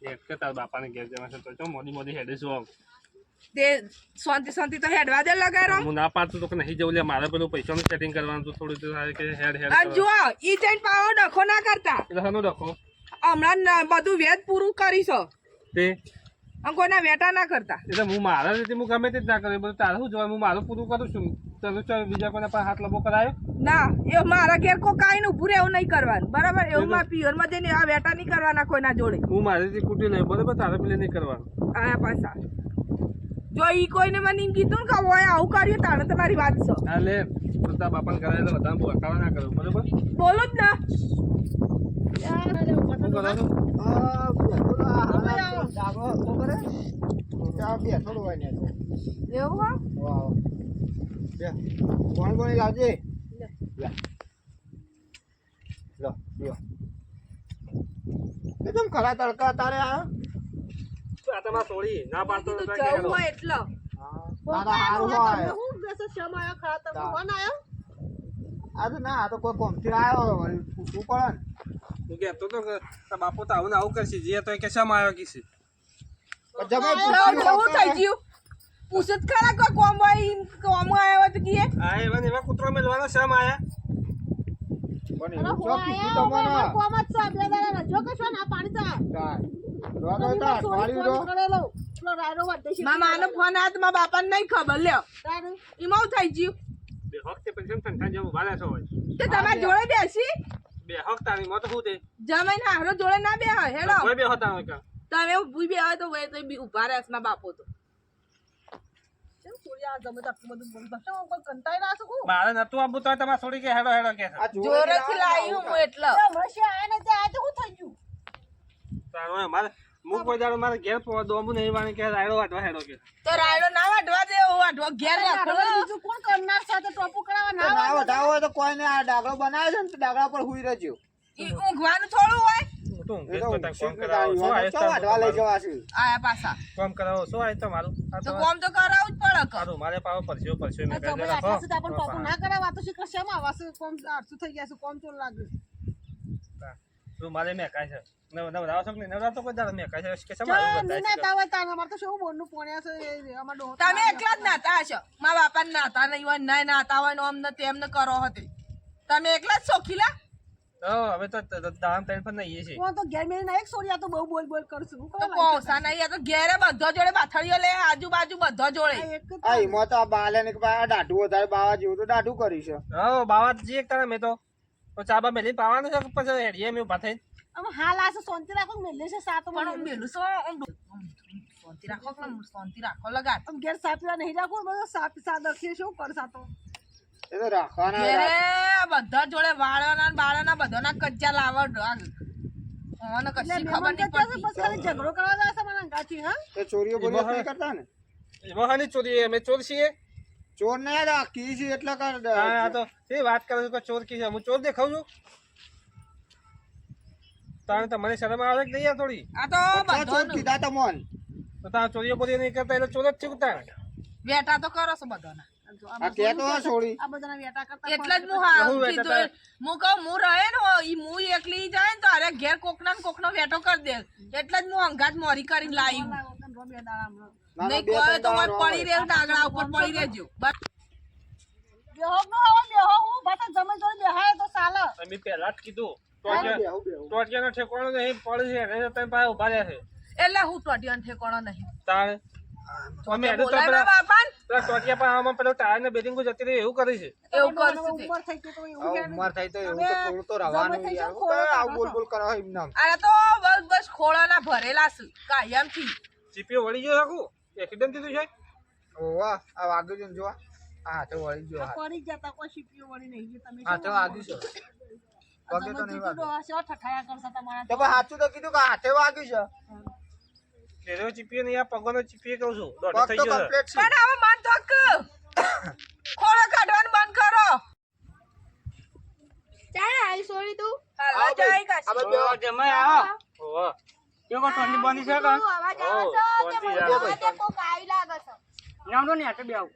એક કે તાર બાપાને ઘેર જવા છે તો ચો મોદી હેડે શું તે શાંતિ તો હેડવા દે લગાડો હું ના પાડતો તો કે નહીં જવું લે મારે પેલું પૈસાનું સેટિંગ કરવાનું તો થોડું તો કે હેડ અને જો ઈ જઈને પાવો ડખો ના કરતા એટલે હનો ડખો હમણાં બધું વેદ પૂરું કરીશો તે કોઈના વેટા ના કરતા એટલે હું મારા રીતે હું ગમે તે જ ના કરું બધું તારે શું જોવાય હું મારું પૂરું કરું છું ચાલો ચાલ બીજા કોઈને પાસે હાથ લંબો કરાયો ના એ મારા ઘેર કોઈ કાંઈ નું ઉભું એવું નહીં કરવાનું બરાબર એવું માં પિયરમાં જઈને આ વેટા નહીં કરવાના કોઈના જોડે હું મારી રીતે કૂટી લઉં બરાબર તારે પેલે નહીં કરવાનું આયા પાછા જો ઈ કોઈને મને એમ કીધું ને કે ઓય આવું કર્યું તાણે તમારી વાત છે હા લે તારા બાપાને કરાય તો બધા બહુ અકાળા ના કરું બરાબર બોલો જ ના શું કરવાનું એવું કોણ લાવજે એકદમ ખરા તડકા તારે આ તમારે છોડી ના પાડતો તો જવું હોય એટલે ના આ તો કોઈ કોમથી આવ્યો પૂછવું પડે હું કહેતો તો કે તારા બાપો તો આવું ને આવું કરશે જે તો કે શમ આવ્યો કીશે એવું થઈ ગયું પૂછત ખરા કોઈ કોમ આવ્યો તો કીએ આ એવા કૂતરો મેલવાનો શમ આયા મામાનો ફોન આવ્યો તો મારા બાપાને નહીં ખબર લ્યો એમાં થઈ ગયું બે વખતે પછી ઠંડા જેવું વાલે છો તે તમારા જોડે બેસી બે હકતાની મત હું તે જમાઈને હારો જોડે ના બે હેડો કોઈ બે હતા હોય તમે ઉભી બે હોય તો વે તો ઉભા રહેસ માં બાપો તો મારે નતું આબુ તો તમારે છોડી કે હેડો હેડો કે જોરેથી લાવ્યું હું એટલે તારો મારે હું કોઈ દાડો મારે ઘેર દોમું નહીં વાણી કે રાયડો વાટવા હેડો કે તો રાયડો ના વાટવા દે વાટવા ઘેર રાખો બીજું કોણ કરનાર સાથે ટોપુ કરાવવા ના વધાવો હોય તો કોઈને આ ડાગલો બનાવે છે ને તો ડાગલા પર હુઈ રહેજો ઈ ઊંઘવાનું થોડું હોય આયા પાછા કોમ કરાવો શું આય તમારું તો કોમ તો કરાવું જ પડે કરું મારે પાવો પરસ્યો મેં કહી રાખો પણ ટોપુ ના કરાવવા તો શીખર શેમાં વાસે કોમ 800 થઈ ગયા છે કોમ ચોર લાગે તું મારે મે કાઈ છે નવરાવ છો ને નવરાવ તો કોઈ દાડો મે કાઈ છે કે સમારું બતાય ના તાવ તાર અમાર તો શું બોનનું પોણ્યા છે અમાર ડો તમે એકલા જ નાતા હશો મા બાપા નાતા નહીં હોય ના નાતા હોય ને ઓમ ને તેમ ને કરો હતી તમે એકલા જ સોખીલા હવે તો દામ ટેન પર નહીં છે તો ઘેર મે ના એક સોરિયા તો બહુ બોલ કરશું તો કોસા નહીં આ તો ઘેરે બધો જોડે બાથળીઓ લે આજુબાજુ બધો જોડે આ ઈમો તો આ બાલે ને બા ડાઢું વધારે બાવા જેવું તો ડાઢું કરી છે બાવા જી એક તારે મે તો ચાબા મેલી પાવાનું છે પછી હેડીએ મે ઉભા થઈ अब हाल आसे शांति राखो मेले से साथ में પણ મેલું સો શાંતિ રાખો લગા हम घेर साथ में नहीं राखो बस साथ रखिए शो कर सातो એ તો રાખવાના ઘેરે બધા જોડે વાળાના બાળાના બધાના કચ્ચા લાવડ ઓને કશી ખબર નહીં પડતી बस खाली झगड़ो करवा जाए मन गाची हां એ ચોરીઓ બોલીઓ નહીં કરતા ને મોહાની ચોરી અમે ચોર છીએ ચોર ને યાર કી છે એટલે કર હા તો એ વાત કરે કે ચોર કી છે હું ચોર દેખાઉં છું તારે તો મને શરમ આવે કે નહીં થોડી આ તો ચોર બધો કીધા તમોન તો તાર ચોરીઓ બોલી નહીં કરતા એટલે ચોર જ છે તાર વેટા તો કરો છો બધાના આ કે તો છોડી आ बजना वेटा करता એટલે જ હું હા કીધું હું કહું હું રહે ને ઈ હું એકલી જાય ને તો અરે ઘેર કોકના ને કોકનો વેટો કરી દે એટલે જ હું અંગાત મોરી કરીને લાવી रोबे दाड़ा में નહીં કોઈ તો મત પડી રહે ડાગડા ઉપર પડી રહેજો બસ बेहो नो हो बेहो હું બાતા જમે જોઈ બેહાય તો સાલે અમે પહેલા જ કીધું ટોટિયાનો ઠેકાણો નહીં પડી છે એને તમે પાસે ઉભા રહ્યા છે એટલે હું ટોટિયાનો ઠેકાણો નહીં તારે અમે હેડો તો બોલાવા બાપાન પેલા ટોટિયા પર આમાં પેલો ટાયર ને બેરિંગ જતી રહી એવું કરે છે એવું કરશું તે. ઉમર થઈ ગઈ તો એવું ઉમર થાય તો એવું તો થોડું તો રવાનું યાર આવ બોલ કરો એમ નામ આને તો બસ ખોળાના ભરેલા છે કાયમથી સીપીઓ વળી ગયો રાખું એક્સિડન્ટ થયું છે ઓવા આ વાગ્યું છે ને જો આ તો વળી ગયો પડી જતા કોઈ સીપીઓ વળી નહીં જે તમે હા તો વાગ્યું છે પગે તો નહીં વાગ્યું શો ઠઠાયા કરતા તમારા તો પણ સાચું તો કીધું કે હાથે વાગ્યું છે એનો ચીપીએ નહીં આ પગનો ચીપીએ કહું છું દોઢ પગ થઈ તો ગયો કમ્પ્લીટ છે પણ હવે મન તો ખોળો કાઢવાનું બંધ કરો ચાલ આઈ સોરી તું હાલો જાય કાશી આ બે જમાઈ આવો ઓહો કેવો ટોની બની છે કા અવાજ ઓ આવે છે કોણથી કે આવે મને કોક આઈ લાગે છે નામ તો નહીં આટે બે આવ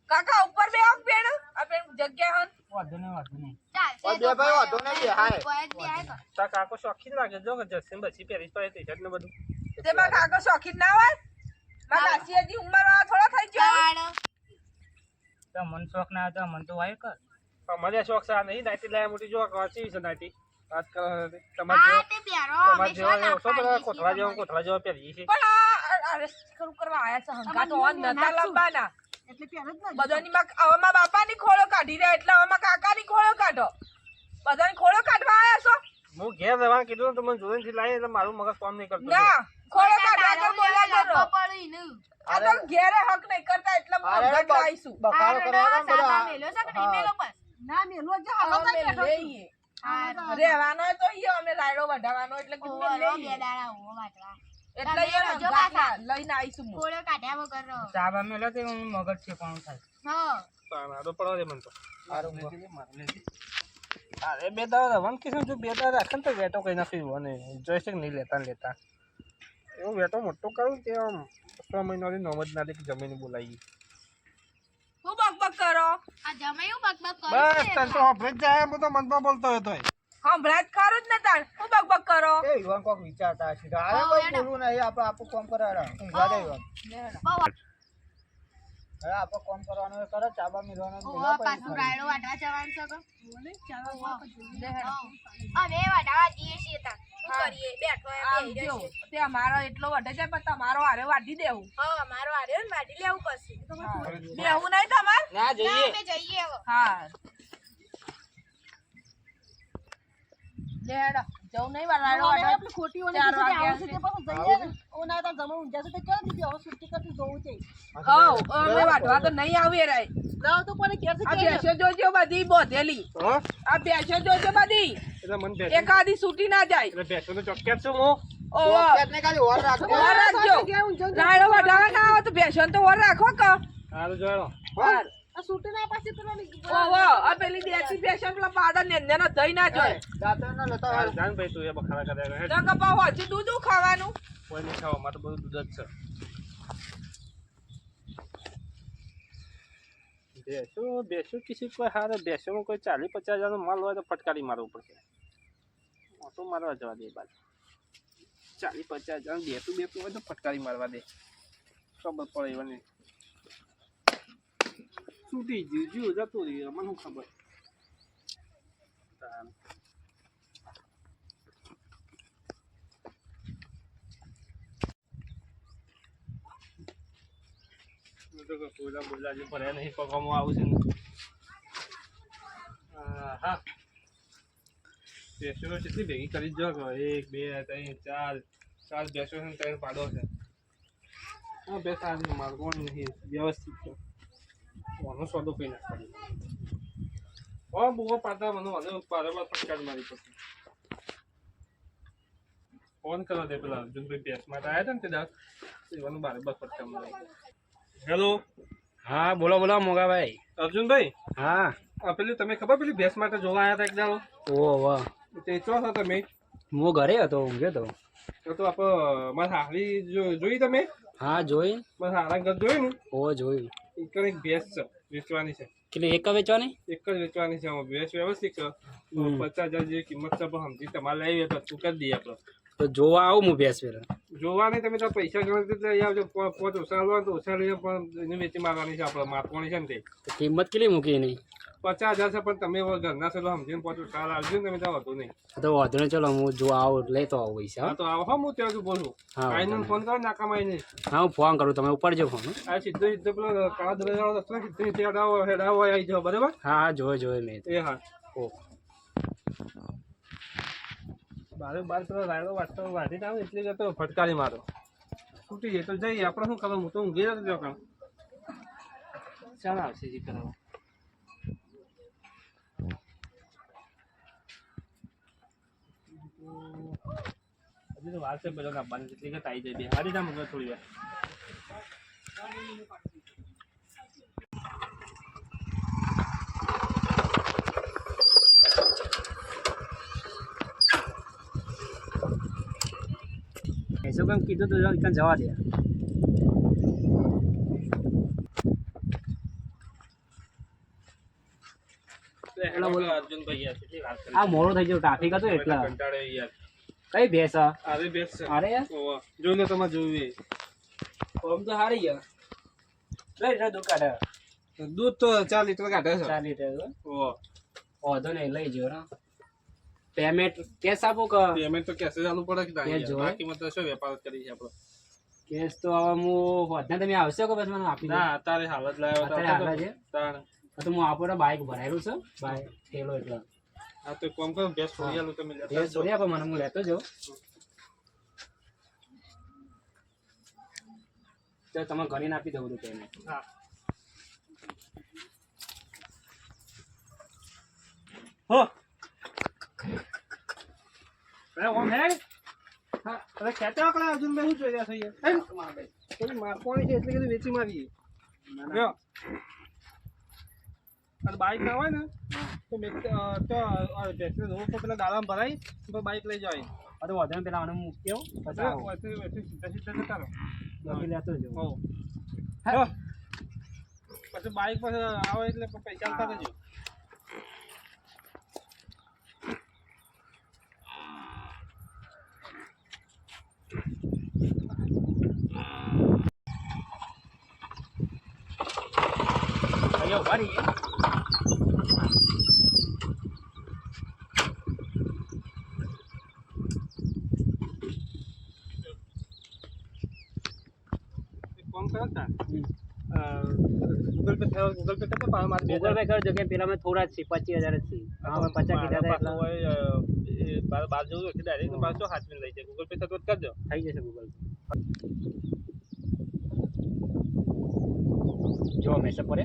કાકા ઉપર બે આવ પેડ આ પેડ જગ્યા હન બે ભાઈ વાંધો નહીં બેહાય તા કાકો શોખીન લાગે જો કે જસીન બસી પહેરી પડે ટી-શર્ટ ને બધું તેમાં કાકા શોખીન ના હોય મારા કાશી હજી ઉંમરમાં થોડો થઈ ગયો તો મન શોખ ના હતો મન તો વાય કર અમારે શોખ સા નહીં નાઈટી લાયા મોટી જો વાંચી છે નાઈટી વાત કરો તમાર જેવો કોઠવા જેવો પહેરી છે પણ આ કરું કરવા આયા છે હંગા તો ઓન નતા લંબાના એટલે પહેરે જ ને બધાની માં આવામાં બાપાની ખોળો કાઢી રહ્યા એટલે આવામાં કાકાની ખોળો કાઢો બધાની ખોળો કાઢવા આયા છો હું ઘેર રહેવા કીધું તો મને જોઈને થી લાવી એટલે મારું મગજ કામ નહીં કરતું ના ખોળો કાઢવા તો બોલા કરો આ તો ઘેરે હક નહીં કરતા એટલે હું ઘટ લાઈશું બખાડો કરવા બધા ના મેલો જે હાલો કઈ બેઠો છું. રહેવાનો હોય તો ઈ અમે રાયડો વઢાવાનો એટલે કીધું લઈએ એટલે ઈ લઈને આવીશું હું ચાબા મેલો તે મગજ છે કોણ થાય તારા તો પડવા દે મને તો સારું અરે બે દાડા રવાન કીધું જો બે દાડા રાખે ને તો વેટો કઈ નાખી અને જોઈશે કે નહીં લેતા એવું વેટો મોટો કરું તે આમ 6 મહિનાની નોમ જ ના દે કે જમીન બોલાવી હું બકબક કરો બસ તને તો ઓપરેટ જાય હું તો મનમાં બોલતો હતો હમણાં જ ખરું જ ને તાર હું બકબક કરો એ ઈવન કોક વિચારતા હશે તો આરે કોઈ બોલવું નહીં આપણે આપણું કામ કરાવરા ઊંઘવા દે ઈવન હવે આપણે કામ કરવાનું એ કરો ચાબા મિલવાનું તે અમારો એટલો વઢે છે પણ તમારો હારે વાઢી દેવું બેહું નહીં તમાર ના જઈએ હા લેડો જવું નહીં વાળો આપણે ખોટી ઓલી ચાર બીજી વાગ્યા આવશે તે પાછું જઈએ ને. ઓ ના તો જમા ઊંઝા છે તે ક્યાં દીધી હવે સુટ્ટી કરતી જોવું છે હવ અમે વાઢવા તો નહીં આવીએ રાય લાવ તો પણ ઘેર આ છે બેસો જોજો બધી બોધેલી હા આ બેસો જોજો બધી એટલે મને બેસ એક આધી છૂટી ના જાય એટલે બેસો તો ચોક્કસ છું હું ઓહો ને ખાલી ઓર રાખો ઓર રાખજો રાયડો વાઢવા ના આવે તો બેસો તો ઓર રાખો કે સારું જોયો વાર આ સુટ્ટી ના પાછી તો ઓહો આ પેલી દેશી બેસો પેલા પાડા નેનો દઈ ના જોય દાંતણ ન લેતા હોય જાન ભાઈ તું એ બખાડા કર્યા તો કપા હોજી દૂધ ખાવાનું કોઈ નહીં ખાવા મારે તો બધું દૂધ જ છે બેસો કિસી કોઈ હારે બેસોમાં કોઈ 40-50 હજારનો માલ હોય તો ફટકારી મારવું પડશે ઓટો મારવા જવા દે બાદ 40-50 હજાર બેતું હોય તો ફટકારી મારવા દે ખબર પડે એવાની છૂટી જીવ જતું રહ્યું મને શું ખબર બોલા જે ભર્યા નહીં પગવામાં આવું છે હા બેસો કેટલી ભેગી કરી જ જો 1 2 3 4 બેસો છે 3 પાડો છે હા બે સારી માર કોણ નહીં વ્યવસ્થિત છે ઓનો સોદો કઈ ના કરી ઓ બુઓ પાડતા મને પાડવા ફટકાર મારી પછી ફોન કરો દે પેલા અર્જુનભાઈ બેસ માટે આવ્યા હતા ને તે દાસ એવાનું બરાબર ફટકાર મારી હેલો હા બોલો બોલો મોગાભાઈ અર્જુનભાઈ હા પેલી તમે ખબર પેલી ભેંસ માટે જોવા આવ્યા હતા એક દાડો ઓ વાહ તે ચો છો તમે હું ઘરે હતો ઊંઘ્યો તો તો આપણે મારા હારી જોઈ તમે હા જોઈ મારા હારા ઘર જોયું ને ઓ જોયું એક ભેંસ છે વેચવાની છે કેટલી એક વેચવાની એક જ વેચવાની છે ભેંસ વ્યવસ્થિત છે 50,000 જેવી કિંમત છે પણ સમજી તમારે લાવી તો તું કરી દઈએ આપણે તો જોવા આવું હું ભેંસ પેલા જોવા નહીં તમે તો પૈસા ગણતરી લઈ આવજો 5 ઓછા લેવા તો ઓછા લઈએ પણ એની વેચી મારવાની છે આપણે માપવાની છે ને તે કિંમત કેટલી મૂકી નહીં 50,000 છે પણ તમે ઘરના છે સમજીને 5 ઓછા લાવજો ને તમે તો વધુ નહીં તો વાંધો નહીં ચલો હું જો આવું લેતો આવું પૈસા હા તો આવો હા હું ત્યાં બોલું હા, આઈને ફોન કરો નાકામાં આવીને હા હું ફોન કરું તમે ઉપાડજો ફોન આ સીધો પેલો કાળા દરવાજો રસ્તો સીધો હેડાવો આવી જાઓ બરાબર હા હા જોયો મેં એ હા ઓ બાર પેલો રાયડો વાટતો વાટી આવે એટલે જતો ફટકારી મારો છૂટી જાય તો જઈએ આપણે શું કરવાનું હું તો ઊંઘી જતો જો કામ ચાલ આવશે જી કરવા હજી તો વાર છે બધો નાખવાની એટલે કે આવી જાય બે હારી જા મગર થોડી વાર ऐसा काम कीधું તો જવા દે હેલો બોલો અર્જુનભાઈ યાર કેટલી વાત કરી આ મોડું થઈ ગયું ટ્રાફિક હતું એટલે કંટાળે યાર કઈ ભેસ અરે બેસ છે અરે યાર ઓવા જોઈ લો તમે જોયું ઓમ તો હારી યાર લઈ જા દુકાને દૂધ તો 4 લીટર કાઢે છે ચાલી રહ્યો ઓવા ઓધો નહીં લઈ જો ને પેમેન્ટ કેસ આપો કે પેમેન્ટ તો કેસે ચાલુ પડે કે કેશ જોવે. બાકી મત શું વેપાર જ કરી છે આપણો કેસ તો હવે હું વધને તમે આવશો કે બસ મને આપી દો ના અત્યારે હાલત લાવ્યો અત્યારે હાલે છે તાણ તો હું આપો ને બાઈક ભરાયેલું છે બાઈક થેલો એટલે આ તો કોમ કરો બેસ છોડી આલું તમે લેતા ભેસ છોડી આપો મને હું લેતો જાઉં તો તમે ગણીને આપી દઉં પેમેન્ટ હા હો અરે ઓમ હે હા અરે ખેતા આકડા અર્જુન ભાઈ શું જોઈ રહ્યા છો યાર કોઈ મારકોણી છે એટલે કીધું વેચી મારીએ લ્યો અને બાઈક ના હોય ને તો મેં તો બેટરી રોડ પર પેલા દાડામાં ભરાઈ તો બાઈક લઈ જવાય અરે વધને પેલા મને મૂકી આવું પછી આવો. સીધા સીધા જતા રહો બાકી લેતો જાઉં હો હો પછી બાઈક પર આવે એટલે પૈસા આપતા જજો અહીંયા ઉભા રહીએ ફોન કરો તા ગૂગલ પે થયો ગૂગલ પે કરતો પાછો મારે ગૂગલ પે કરજો કે પેલા મેં થોડા જ છે 25,000 જ છે હા 50 કીધા હતા એટલે હોય બાર જવું હોય ડાયરેક્ટ પાછો હાથમાં લઈ જાય ગૂગલ પે થતો કરજો થઈ જશે ગૂગલ જો મેસેજ પડે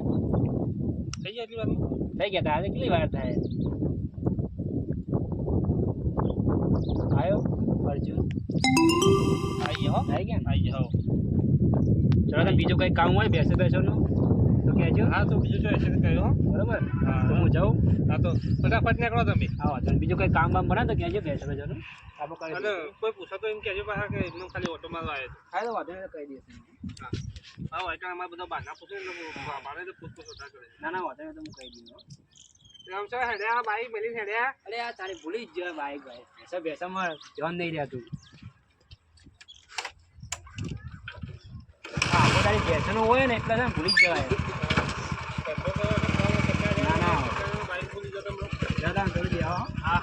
થઈ જાય એટલી વારમાં થઈ ગયા તારે કેટલી વાર થાય આવ્યો અર્જુન આઈએ હો આવી ગયા ને આઈએ હો ચલો ને બીજું કંઈ કામ હોય બેસવાનું તો કહેજો હા તો બીજું શું હશે કહ્યું હો બરાબર હા. તો હું જાઉં હા તો ફટાફટ નીકળો તમે હા તો બીજું કંઈ કામ બામ બને તો કહેજો બેસવાનું આપણે કરી અને કોઈ પૂછો તો એમ કહેજો પાછા કે એકદમ ખાલી ઓટો મારવા આવ્યો હા તો વાંધો નહીં કહી દઈશું હા હોય કારણ અમારે બધા બહારના પૂછે ને મારે તો પૂછપૂછ હોતા કરે ના ના વાંધો નહીં તો હું કહી દઉં આમ છે હેડ્યા બાઈક મેલી હેડ્યા અરે આ તારી ભૂલી જ જાય બાઈક ભાઈ બેસા બેસામાં ધ્યાન નહીં રહેતું હા આપણે તારી બેસવાનું હોય ને એટલે છે ને ભૂલી જ જવાય ના ના બાઈક ભૂલી જતો હમણાં. દાદા કરી દે હા હા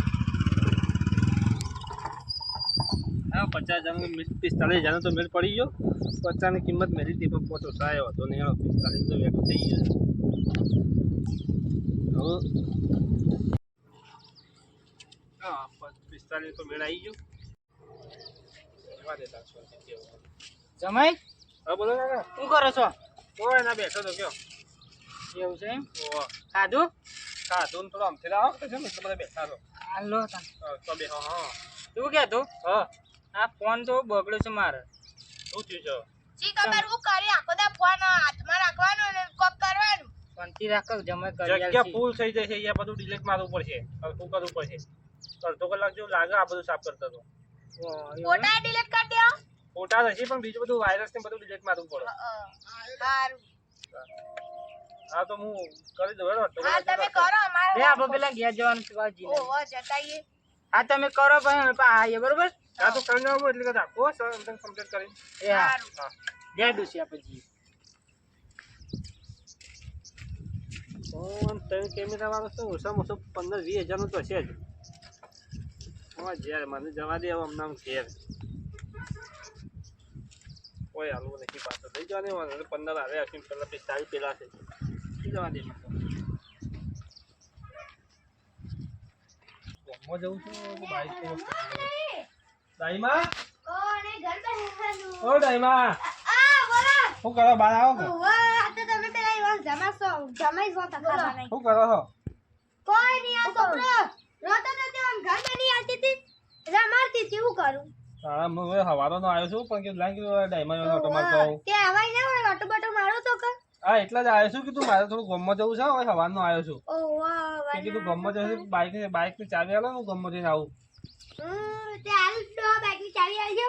હા 50,000 45,000 તો મેળ પડી ગયો 50 ની કિંમત મેળી હતી પણ પોતો સાયો હતો ને 45 તો વેગો થઈ ગયો હા 45 તો મેળ આવી ગયો જમાઈ હા બોલો કાકા શું કરો છો કોઈ ના બેઠો તો કયો એવું છે એમ ઓહો ખાધું હા તું થોડો આમથી લાવો કે છે ને એટલે બધા બેઠા છો હાલો તો બે હા તું કહેતો હા આ ફોન તો બગડ્યો છે મારે શું થયું છે જી ખબર હું કરી આખો દા ફોન હાથમાં રાખવાનો ને કોક કરવાનું શાંતિ રાખો જમાઈ કરી જગ્યા ફૂલ થઈ જાય છે અહીંયા બધું ડિલીટ મારવું પડશે શું કરવું પડશે અડધો કલાક જેવું લાગે આ બધું સાફ કરતા તો ફોટા ડિલીટ કરી દો ફોટા હશે પણ બીજું બધું વાયરસ ને બધું ડિલીટ મારવું પડે સારું હા તો હું કરી દઉં હેડો હા તમે કરો અમારે લે આપણે પેલા ઘેર જવાનું છે બાજી ઓહો જતાઈએ હા તમે કરો ભાઈ આવીએ બરોબર હા તો કરી નાખો એટલે કે રાખો સર કમ્પ્લીટ કરી એ હા સારું જય ડુસી આપણે જઈએ ફોન ત્રણ કેમેરા વાળો તો ઓછામાં ઓછો 15-20 હજારનો તો હશે જ હા ઝેર મને જવા દે હવે હમણાં ઘેર કોઈ હાલવું નથી પાછો લઈ જવા દે 15 હારે હશે પેલા 45 પેલા છે લઈ જવા દે ગામમાં જવું છું બાઈક તો દાઈમા કોને ઘર બેસવાનું ઓ દાઈમા આ બોલો શું કરો બહાર આવો કે ઓહો આ તો તમે પેલા ઈવન જમાઈ છો તકા બનાઈ શું કરો છો કોઈ નહીં આ છોકરો રોતો તો આમ ઘર બની આવતી હતી રમાડતી હતી હું કરું હા હું હવે હવારોનો આવ્યો છું પણ કે લાગી ડાયમંડ ઓટો મારતો આવું તે આવાય ના હોય ઓટો બટો મારો તો કર હા એટલા જ આવ્યો છું કે તું મારે થોડું ગામમાં જવું છે હવે હવારનો આવ્યો છું ઓહો કે કીધું ગામમાં જશે બાઈક ની ચાવી આલો હું ગામમાં જઈને આવું તે હાલ તો બાઈકની ચાવી આવજો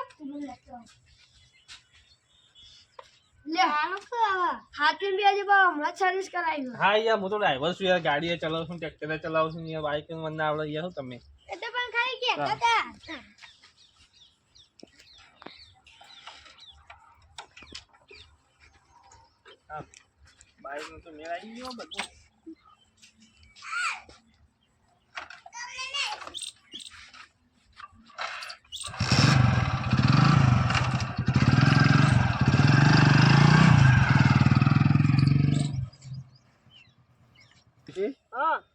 લે હાલો તો આવા હાથીન બી હજી પણ હમણાં સર્વિસ કરાવી હા યાર હું તો ડ્રાઈવર છું યાર ગાડી ચલાવું છું ટ્રેક્ટર ચલાવું છું યાર બાઇક મને ના આવડે યાર શું તમે એટલે પણ ખાલી કહેતા હતા બાઇક નું તો મેળ આવી ગયો બધું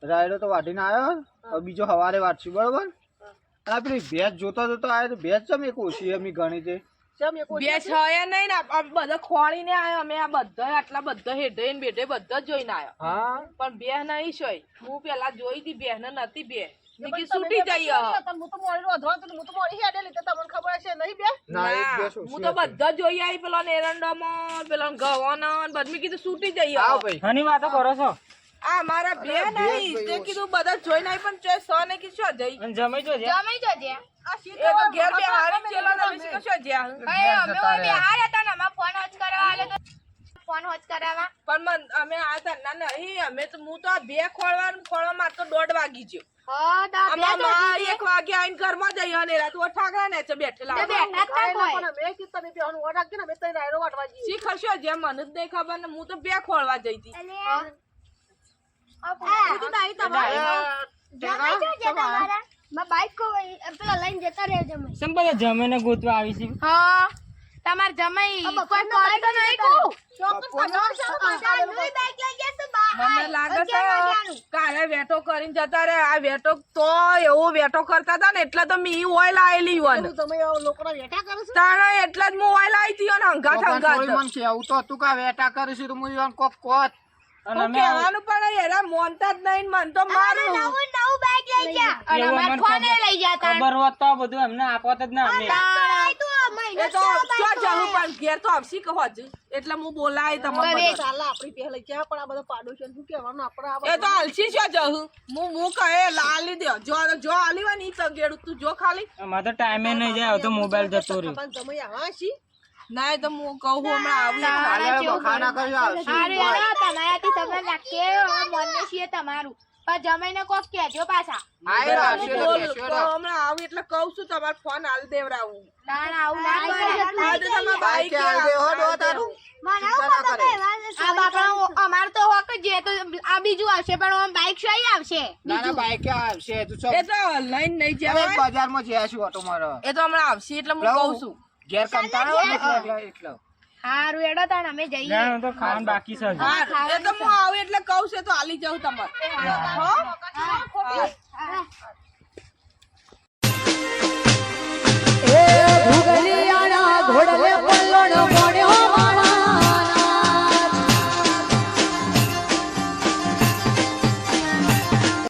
રાયડો તો વાઢીને આવ્યો હવે બીજો હવારે વાટશું બરોબર અને આ પેલી ભેંસ જોતો જોતો આવ્યો તો ભેંસ ચમ એક ઓછી એમની ગણી છે બે છ નહીં ને આ બધા ખોળીને આવ્યો અમે આ બધા આટલા બધા હેઠે ને બેઠે બધા જોઈને આવ્યો હા પણ બે નહીં સોય હું પેલા જોઈ હતી બે ને નથી બે નીકી છૂટી જઈએ હું તો મોડી વધવા તો હું તો મોડી હેડે લીધે તમને ખબર છે નહીં બે ના એક ના, ભેંસ હું તો બધા જોઈ આવી પેલો એરંડામાં પેલો ગવાનો બધું મેં કીધું છૂટી જઈએ આવ ભાઈ હની વાતો કરો છો આ મારા બે નહીં તે કીધું બધા જોઈને આવી પણ ચોય સો ને કીધું શું જઈ અને જમાઈ જો જમાઈ જોજે એ તો ઘેર બે હારી ચેલો ને પછી કશું જ્યાં ભાઈ અમે ઓય બિહાર હતા ને અમાર ફોન હોચ કરવા આલે તો ફોન હોચ કરાવવા પણ અમે આ ધરના નહીં અમે તો હું તો આ બે ખોળવા માર તો 1:30 વાગી ગયો હા દા બે અમાર 1 વાગે આઈને ઘરમાં જઈએ અને રાત ઠાકરા ને છે બેઠેલા બેઠા હતા કોઈ પણ મેં કીધું તમે બેહવાનું ઓર રાખજો ને અમે તઈ રાયડો વાટવા જઈએ શી ખર્ચો જેમ મને જ નહીં ખબર ને હું તો બે ખોળવા જઈ હતી જમાઈ જોજે તમારા માં બાઈક કો પેલા લઈને જતા રહેજો જમાઈ સંપલ જમીને ગોતવા આવી છે હા તમાર જમાઈ કોઈ કરે તો નહીં કો ચોક્કસ તમાર સામે બાઈક લઈ જશે મને લાગે છે કાલે વેટો કરીને જતા રે આ વેટો તો એવો વેટો કરતા હતા ને એટલે તો મી ઓઇલ આયેલી વન તમે લોકોના વેટા કરો છો તાણા એટલે જ હું ઓઇલ આવી હતી અને હંગાત હંગાત મને કેવું તો હતું કે વેટા કરીશું તો હું ઈવન કોક કોત અને અમે કહેવાનું પણ એરા મોનતા જ નહીં મન તો મારું નવું બાઈક લઈ જા અને એવું અમાર અમને ફોન લઈ જતા ખબર હોત તો આ બધું અમને આપત જ ના અમે એ તો ક્યાં જાઉં પણ ઘેર તો આવશી કહો જ એટલે હું બોલાય તમને ચાલે આપણી પહેલા ક્યાં પણ આ બધા પાડોશી શું કહેવાનું આપણે એ તો આલસી શું જાઉં હું કહે લાલી દે જો આલી હોય ને ઈ તગેડું તું જો ખાલી અમારે તો ટાઈમે નહીં જાય હવે તો મોબાઈલ જતો રહ્યો પણ તમે આવા છી ના તો હું કહું હમણાં આવી ખાના કરી આવશું અરે તમારાથી સંબંધ રાખીએ મનને છીએ તમારું પણ જમાઈને કોક કહેજો પાછા હમણાં આવું એટલે કહું છું તમારે ફોન હાલ દેવરાવું ના આવું ના કરે હા તો તમારા બાઈક આ બાપા અમાર તો હોક જે તો આ બીજું આવશે પણ આમ બાઈક શોઈ આવશે નાના બાઈક આવશે તું એ તો ઓનલાઈન નહીં જવાય બજારમાં જઈશું ઓટો મારો એ તો હમણાં આવશે એટલે હું કહું છું ઘેર કંટાળો એટલે હારું એડો તાણ અમે જઈએ ના તો ખાવાનું બાકી છે હજુ. હા એ તો હું આવું એટલે કહું છું તો હાલી જાઉં તમારે હો